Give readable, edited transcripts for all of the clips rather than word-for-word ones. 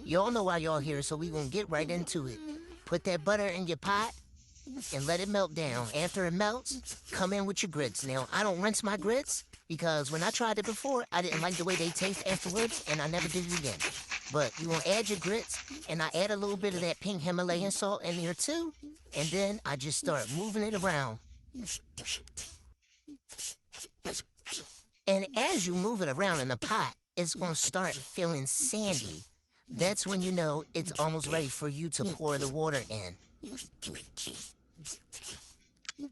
Y'all know why y'all here, so we gonna get right into it. Put that butter in your pot and let it melt down. After it melts, come in with your grits. Now, I don't rinse my grits because when I tried it before, I didn't like the way they taste afterwards, and I never did it again. But you gonna add your grits, and I add a little bit of that pink Himalayan salt in there too, and then I just start moving it around. And as you move it around in the pot, it's gonna start feeling sandy. That's when you know it's almost ready for you to pour the water in.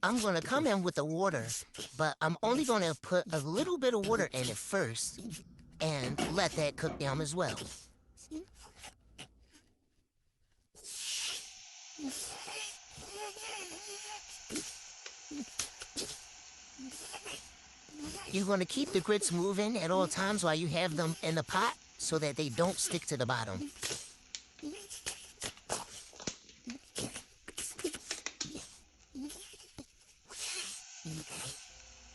I'm gonna come in with the water, but I'm only gonna put a little bit of water in it first and let that cook down as well. You're gonna keep the grits moving at all times while you have them in the pot so that they don't stick to the bottom.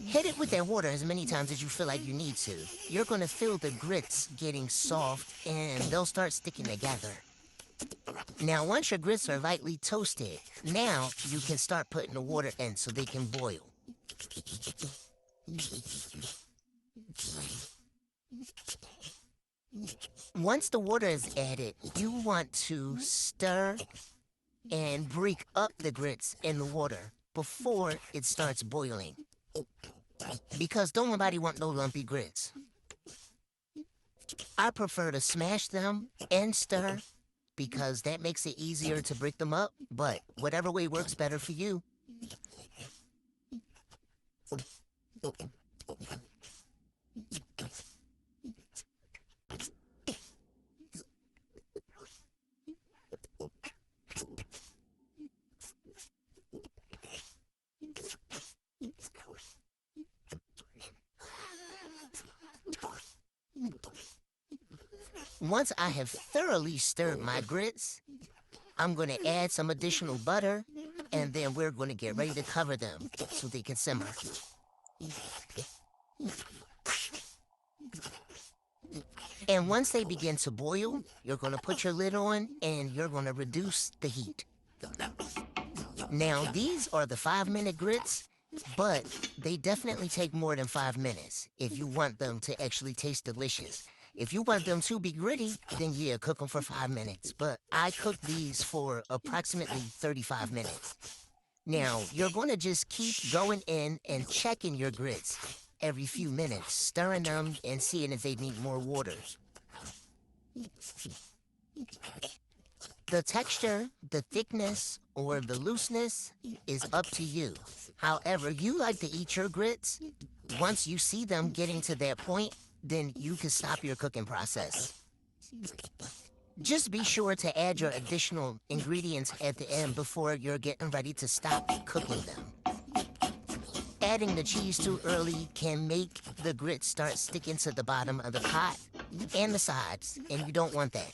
Hit it with that water as many times as you feel like you need to. You're gonna feel the grits getting soft and they'll start sticking together. Now, once your grits are lightly toasted, now you can start putting the water in so they can boil. Once the water is added, you want to stir and break up the grits in the water before it starts boiling. Because don't nobody want no lumpy grits. I prefer to smash them and stir because that makes it easier to break them up, but whatever way works better for you. Once I have thoroughly stirred my grits, I'm going to add some additional butter, and then we're going to get ready to cover them so they can simmer. And once they begin to boil, you're going to put your lid on, and you're going to reduce the heat. Now, these are the 5-minute grits, but they definitely take more than 5 minutes if you want them to actually taste delicious. If you want them to be gritty, then yeah, cook them for 5 minutes. But I cook these for approximately 35 minutes. Now, you're going to just keep going in and checking your grits every few minutes, stirring them and seeing if they need more water. The texture, the thickness, or the looseness is up to you. However you like to eat your grits, once you see them getting to that point, then you can stop your cooking process. Just be sure to add your additional ingredients at the end before you're getting ready to stop cooking them. Adding the cheese too early can make the grits start sticking to the bottom of the pot and the sides, and you don't want that.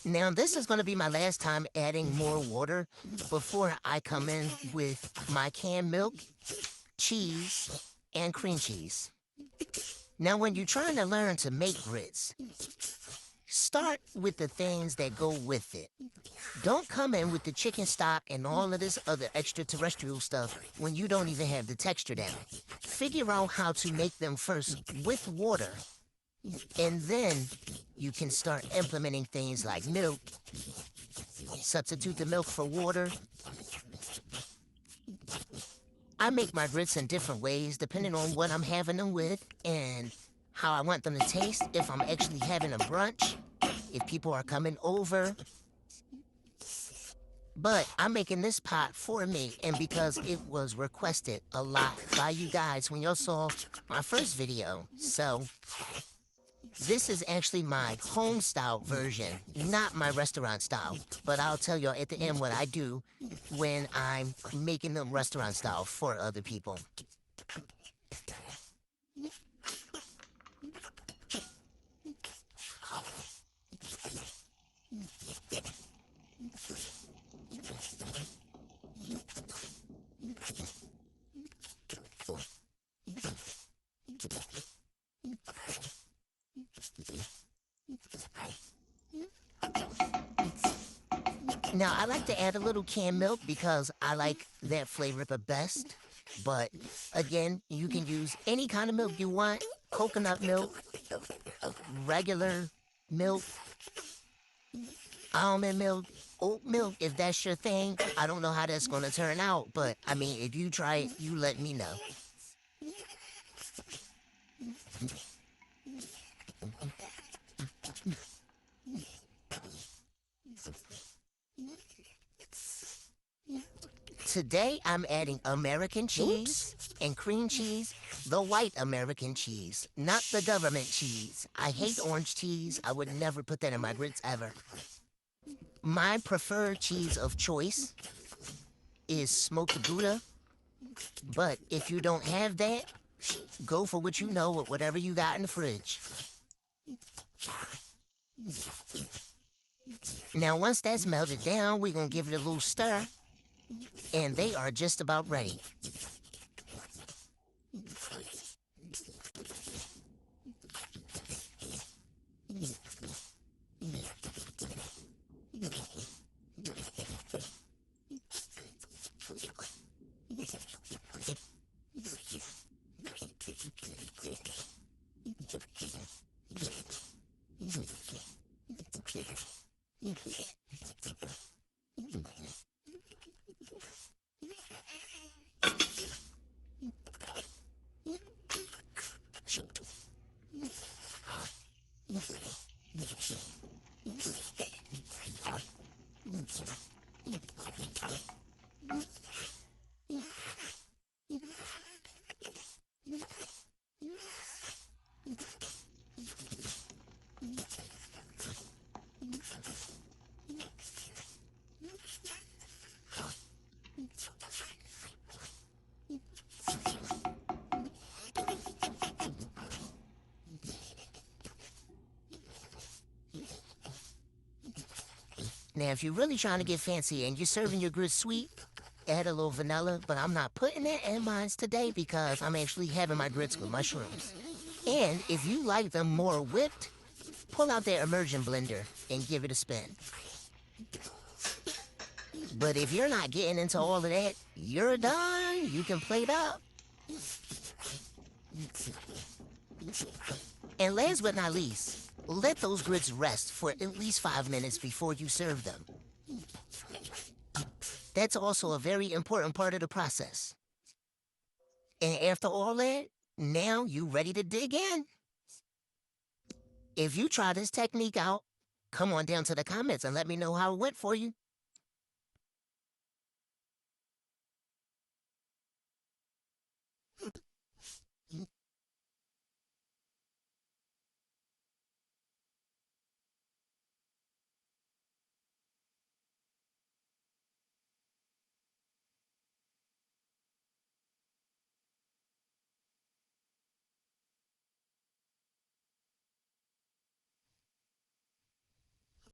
Now, this is going to be my last time adding more water before I come in with my canned milk, cheese, and cream cheese. Now, when you're trying to learn to make grits, start with the things that go with it. Don't come in with the chicken stock and all of this other extraterrestrial stuff when you don't even have the texture down. Figure out how to make them first with water, and then you can start implementing things like milk. Substitute the milk for water. I make my grits in different ways depending on what I'm having them with and how I want them to taste. If I'm actually having a brunch, if people are coming over. But I'm making this pot for me, and because it was requested a lot by you guys when y'all saw my first video. So this is actually my home style version, not my restaurant style. But I'll tell y'all at the end what I do when I'm making them restaurant style for other people. Now, I like to add a little canned milk because I like that flavor the best. But again, you can use any kind of milk you want. Coconut milk, regular milk, almond milk, oat milk, if that's your thing. I don't know how that's going to turn out, but I mean, if you try it, you let me know. Today, I'm adding American cheese and cream cheese, the white American cheese, not the government cheese. I hate orange cheese. I would never put that in my grits ever. My preferred cheese of choice is smoked Gouda, but if you don't have that, go for what you know with whatever you got in the fridge. Now, once that's melted down, we're gonna give it a little stir, and they are just about ready. Now, if you're really trying to get fancy and you're serving your grits sweet, add a little vanilla, but I'm not putting that in mine today because I'm actually having my grits with mushrooms. And if you like them more whipped, pull out that immersion blender and give it a spin. But if you're not getting into all of that, you're done. You can plate up. And last but not least, let those grits rest for at least 5 minutes before you serve them. That's also a very important part of the process. And after all that, now you ready to dig in. If you try this technique out, come on down to the comments and let me know how it went for you.